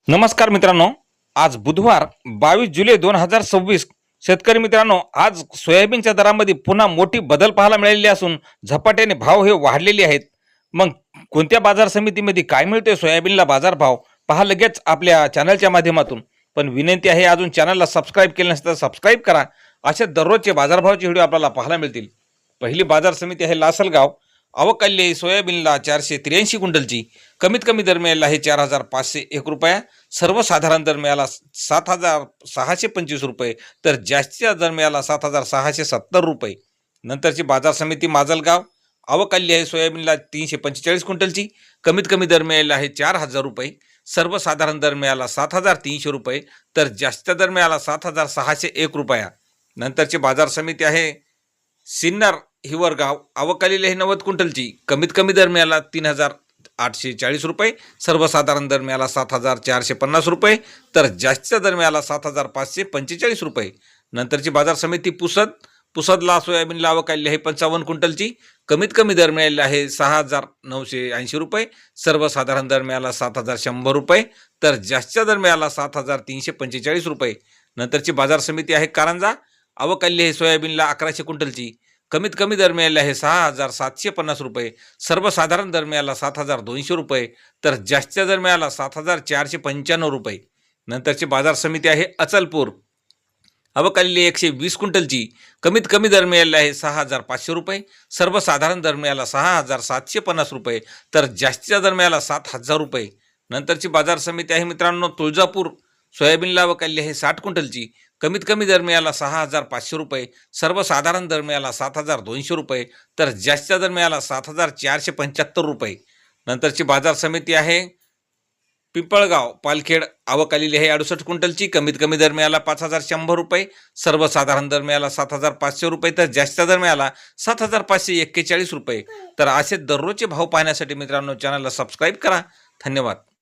नमस्कार मित्रांनो, आज बुधवार 22 जुलै 2026. शेतकरी मित्रांनो, आज सोयाबीनच्या दरामध्ये पुन्हा मोठी बदल पाहायला मिळालेली असून झपाट्याने भाव हे वाढलेले आहेत. मग कोणत्या बाजार समितीमध्ये काय मिळतोय सोयाबीनला बाजारभाव पहा लगेच आपल्या चॅनलच्या माध्यमातून. पण विनंती आहे, अजून चॅनलला सबस्क्राईब केलं नसेल तर सबस्क्राईब करा. अशा दररोजचे बाजारभावाचे व्हिडिओ आपल्याला पाहायला मिळतील. पहिली बाजार समिती आहे लासलगाव. आवक सोयाबीनला 483 क्विंटलची. कमीत कमी दर मिळाला आहे 4,501 रुपया. सर्वसाधारण दर मिळाला 7,625 रुपये, तर जास्तीचा दर मिळाला 7,670 रुपये. नंतरची बाजार समिती माजलगाव. आवक आहे सोयाबीनला 345 क्विंटलची. कमीत कमी दर मिळाला आहे 4,000 रुपये. सर्वसाधारण दर मिळाला 7,300 रुपये, तर जास्तीचा दर मिळाला 7,601 रुपया. नंतरची बाजार समिती आहे सिन्नर हिवरगाव. आवक आहे 90 क्विंटलची. कमीत कमी दर मिळाला 3,840 रुपये. सर्वसाधारण दर मिळाला 7,450 रुपये, तर जास्तीचा दर मिळाला 7,545 रुपये. नंतरची बाजार समिती पुसदला सोयाबीनला आवक आहे 55 क्विंटलची. कमीत कमी दर मिळाले आहे 6,980 रुपये. सर्वसाधारण दर मिळाला 7,100 रुपये, तर जास्तीचा दर मिळाला 7,345 रुपये. नंतरची बाजार समिती आहे कारंजा. आवक आहे सोयाबीनला 1100 क्विंटलची. कमीत कमी दर मिळाले आहे 6,750 रुपये. सर्वसाधारण दर मिळाला 7,200 रुपये, तर जास्तीचा दर मिळाला 7,495 रुपये. नंतरची बाजार समिती आहे अचलपूर. आवक 120 क्विंटलची. कमीत कमी दर मिळाले आहे 6,500 रुपये. सर्वसाधारण दर मिळाला 6,750 रुपये, तर जास्तीचा दर मिळाला 7,000 रुपये. नंतरची बाजार समिती आहे मित्रांनो तुळजापूर. सोयाबीनला आवक आहे 60 क्विंटलची. कमीत कमी दर मिळाला 6,500 रुपये. सर्वसाधारण दर मिळाला 7,200 रुपये, तर जास्तीचा दर मिळाला 7,475 रुपये. नंतरची बाजार समिती आहे पिंपळगाव पालखेड. आवक आलेली आहे 68 क्विंटलची. कमीत कमी दर मिळाला 5,100 रुपये. सर्वसाधारण दर मिळाला 7,500 रुपये, तर जास्तीचा दर मिळाला 7,541 रुपये. तर असे दररोजचे भाव पाहण्यासाठी मित्रांनो चॅनलला सबस्क्राईब करा. धन्यवाद.